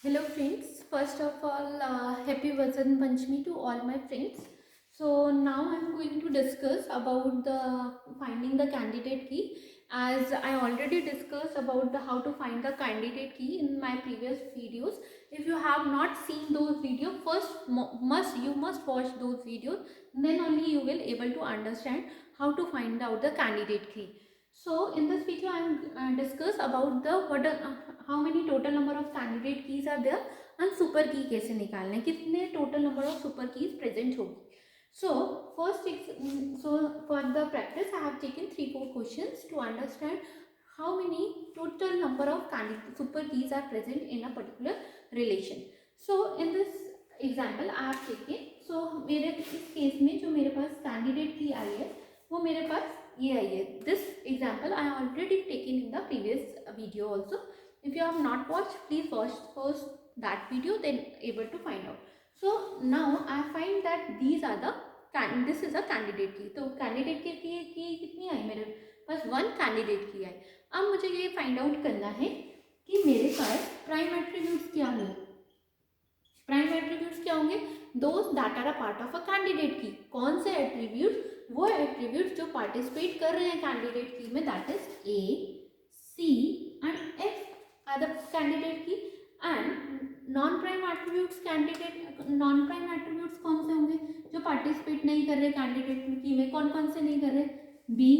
Hello friends, first of all happy Vasant Panchami to all my friends. So now I am going to discuss about the finding the candidate key, as I already discussed about how to find the candidate key in my previous videos. If you have not seen those videos, first you must watch those videos, then only you will able to understand how to find out the candidate key. So in this video I am discuss about the how many total number of candidate keys are there and super key कैसे निकालना है, कितने total number of super keys present होगी. So so for the practice I have taken 3-4 questions to understand how many total number of candidate super keys are present in a particular relation. So in this example I have taken, so मेरे इस case में जो मेरे पास candidate की आई है वो मेरे पास ये आई है. This example I already taken in the previous video also. If you have not watch please watch first that video then able to find out. So now I find that these are the this is a candidate key. तो candidate की कितनी आई मेरे पास? One candidate की आई. अब मुझे ये find out करना है कि मेरे पास प्राइम एट्रीब्यूट्स क्या होंगे. प्राइम एट्रीब्यूट्स क्या होंगे? Those that are a part of a candidate key. कौन से एट्रीब्यूट? वो एट्रीब्यूट जो पार्टिसिपेट कर रहे हैं कैंडिडेट की में, that is A, C and F are the candidate key. And non prime attributes candidate, non prime attributes कौन से होंगे? जो पार्टिसिपेट नहीं कर रहे कैंडिडेट की में. कौन कौन से नहीं कर रहे? बी,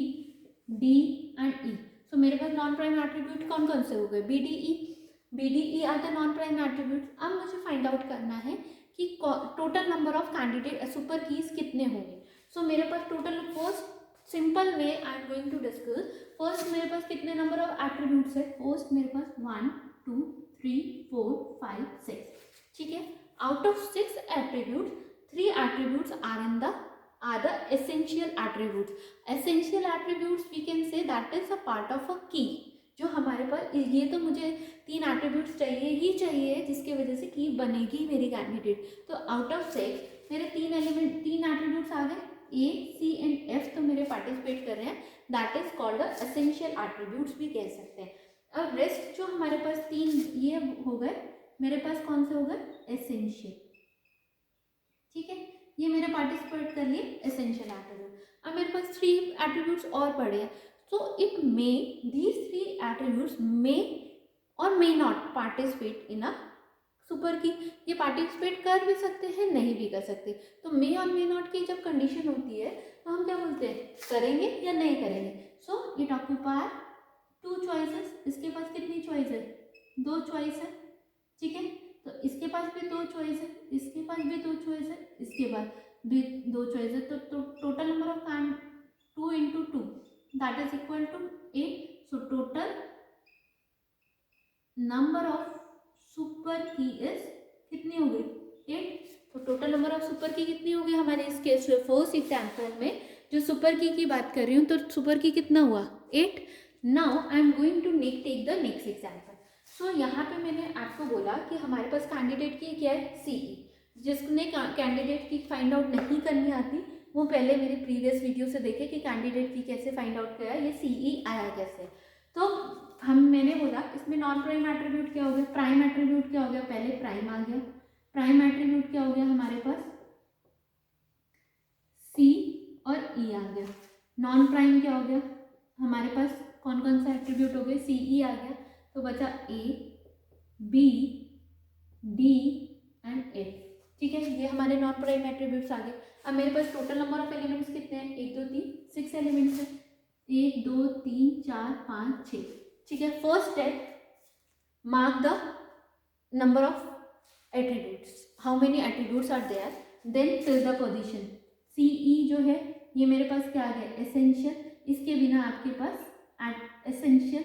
डी एंड ई. सो मेरे पास नॉन प्राइम एट्रीब्यूट कौन कौन से हो गए? B, D, E. B, D, E are the non prime attributes. अब मुझे फाइंड आउट करना है कि total number of candidate super keys कितने होंगे. सो मेरे पास total, first simple way I am going to discuss. First मेरे पास कितने नंबर ऑफ एट्रीब्यूट्स है? फर्स्ट मेरे पास 1 2 3 4 5 6. ठीक है. Out of 6 attribute 3 attributes are the essential attributes. Essential attributes we can say that is a part of a key. जो हमारे पास ये तो मुझे 3 एट्रीब्यूट्स चाहिए ही चाहिए जिसकी वजह से की बनेगी मेरी कैंडिडेट. तो आउट ऑफ 6 मेरे 3 एट्रीब्यूट्स आ गए. ए, सी एंड एफ तो मेरे पार्टिसिपेट कर रहे हैं. That is called the essential attributes भी कह सकते हैं. अब रेस्ट जो हमारे पास 3 ये हो गए, मेरे पास कौन से हो गए? एसेंशियल. ठीक है. ये मेरे पार्टिसिपेट कर लिए एसेंशियल एट्रीब्यूट. अब मेरे पास 3 एट्रीब्यूट्स और पड़े हैं. So it may these 3 attributes may और may not participate in a super key. ये पार्टिसिपेट कर भी सकते हैं, नहीं भी कर सकते. तो मे और मे नॉट की जब कंडीशन होती है तो हम क्या बोलते हैं? करेंगे या नहीं करेंगे. So it occupy 2 choices. इसके पास कितनी चॉइस है? 2 चॉइस है. ठीक है. तो इसके पास भी 2 चॉइस है, इसके पास भी 2 चॉइस है, इसके पास भी 2 चॉइस है. तो टोटल नंबर ऑफ कैंड 2 into 2 that is equal to 8. So total number of super key is कितनी हो गई? 8. तो टोटल नंबर ऑफ सुपर की कितनी हो गई हमारे इस केस में? फर्स्ट एग्जाम्पल में जो सुपर की बात कर रही हूँ, तो सुपर की कितना हुआ? 8. Now I am going to take the next example. So यहाँ पे मैंने आपको बोला कि हमारे पास कैंडिडेट की क्या है? सीई. जिसने कैंडिडेट की फाइंड आउट नहीं करनी आती वो पहले मेरे प्रीवियस वीडियो से देखे कि कैंडिडेट की कैसे फाइंड आउट किया, ये सीई आया कैसे. तो मैंने बोला इसमें नॉन प्राइम एट्रीब्यूट क्या हो गया? प्राइम एट्रीब्यूट क्या हो गया? पहले प्राइम आ गया. प्राइम एट्रीब्यूट क्या हो गया हमारे पास? सी और ई आ गया. नॉन प्राइम क्या हो गया हमारे पास? कौन कौन सा एट्रीब्यूट हो गए? सी ई आ गया. तो बचा ए, बी, डी एंड एफ. ठीक है. ये हमारे नॉन प्राइम एट्रीब्यूट्स आ गए. अब मेरे पास टोटल नंबर ऑफ एलिमेंट्स कितने हैं? 1 2 3 6 एलिमेंट्स है. 1 2 3 4 5 6. ठीक है. First step, mark the number of attributes, how many attributes are there, then fill the position. CE जो है ये मेरे पास क्या आ गया? एसेंशियल. इसके बिना आपके पास एसेंशियल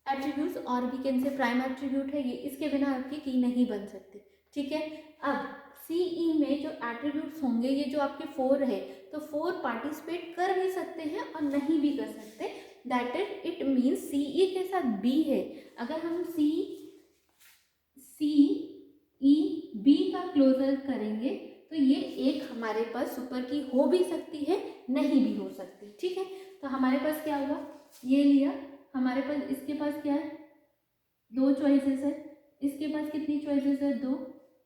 एट्रीब्यूट्स और भी कैन से प्राइम एट्रीब्यूट है ये, इसके बिना आपकी की नहीं बन सकती. ठीक है. अब सीई में जो एट्रीब्यूट्स होंगे ये जो आपके 4 है, तो 4 पार्टिसिपेट कर भी सकते हैं और नहीं भी कर सकते. That is it means CE के साथ बी है. अगर हम सी ई बी का क्लोजर करेंगे तो ये एक हमारे पास सुपर की हो भी सकती है, नहीं भी हो सकती. ठीक है. तो हमारे पास क्या होगा? ये लिया हमारे पास, इसके पास क्या है? 2 चॉइसेस है. इसके पास कितनी चॉइसेस है? 2।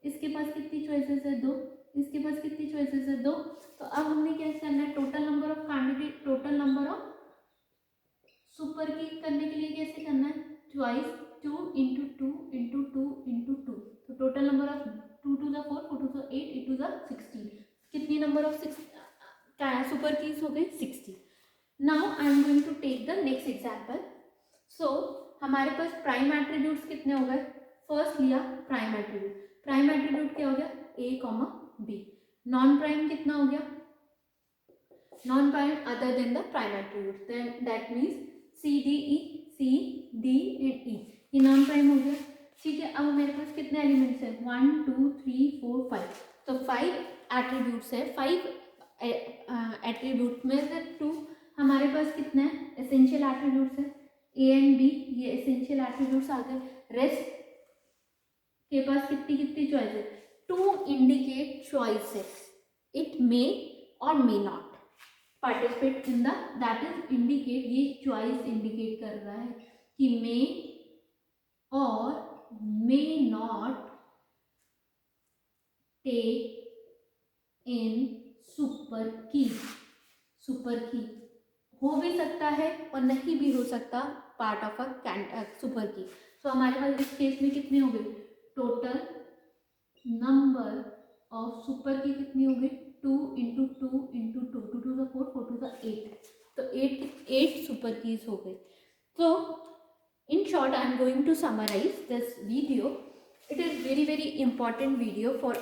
इसके पास कितनी चॉइसेस है? 2। इसके पास कितनी चॉइसेस है? 2। तो अब हमने क्या करना है? Total number of candidate, total number of super key करने के लिए कैसे करना है? Twice 2 into 2 into 2 into 2। तो total number of 2 to the 4, 4 to the 8, 8 to the 16। कितनी नंबर ऑफ सुपर कीज हो गई? 60। Now I am going to take the next example. So हमारे पास प्राइम एट्रीब्यूट्स कितने हो गए? फर्स्ट लिया प्राइम एट्रीब्यूट। प्राइम एट्रीब्यूट क्या हो गया? A comma B. Non prime कितना हो गया? Non prime other than the prime attribute, then that means C D E, C D and E, ये नॉन प्राइम हो गया। ठीक है, अब मेरे पास कितने एलिमेंट्स हैं? 1 2 3 4 5। तो 5 एट्रीब्यूट्स है। 5 एट्रीब्यूट में से 2 हमारे पास कितने हैं? एसेंशियल एट्रीब्यूट्स है, ए एंड बी, ये एसेंशियल एट्रीब्यूट्स आ गए। रेस्ट के पास कितनी कितनी choices? 2 indicate choices, it may और may not participate in the, that is indicate, ये चॉइस इंडिकेट कर रहा है कि मे और may not take in super key. Super key हो भी सकता है और नहीं भी हो सकता पार्ट ऑफ अ सुपर की। सो हमारे पास इस केस में कितनी हो गई? टोटल नंबर ऑफ सुपर की कितनी हो गई? 2 into 2 into 2, 2 to the 4, 4 to the 8। तो 8 सुपर कीज हो गई। तो in short, I am going to summarize this video. It is very important video for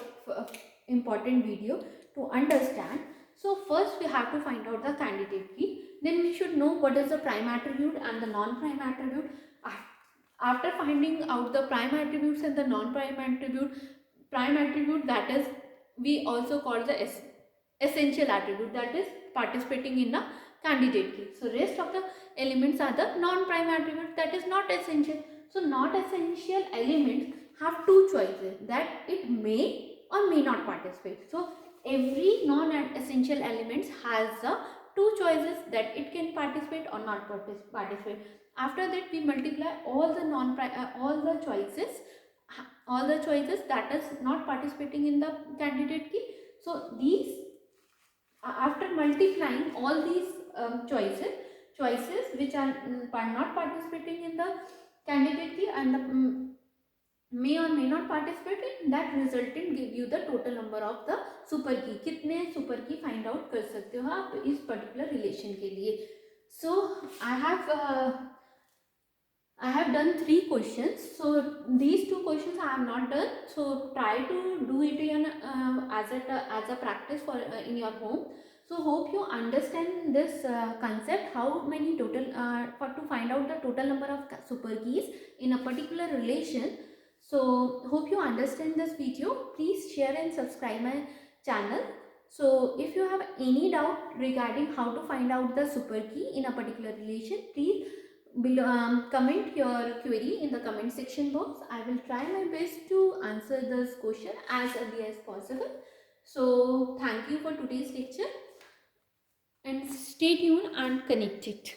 important video to understand. So first we have to find out the candidate key, then we should know what is the prime attribute and the non-prime attribute. After finding out the prime attributes and the non-prime attribute, prime attribute, that is we also call the essential attribute, that is participating in the candidate key. So rest of the elements are the non-prime attributes, that is not essential. So not essential elements have 2 choices, that it may or may not participate. So every non-essential elements has the 2 choices, that it can participate or not participate. After that we multiply all the all the choices that is not participating in the candidate key. So these, after multiplying all these choices which are not participating in the candidate key and the may or may not participate in, that resultant give you the total number of the super key. कितने super key find out कर सकते हो आप इस particular relation के लिए. So I have done 3 questions. So these 2 questions I have not done. So try to do it in as a practice for in your home. So hope you understand this concept, how many total for to find out the total number of super keys in a particular relation. So hope you understand this video. Please share and subscribe my channel. So if you have any doubt regarding how to find out the super key in a particular relation, please comment your query in the comment section box. I will try my best to answer this question as early as possible. So thank you for today's lecture and stay tuned and connected.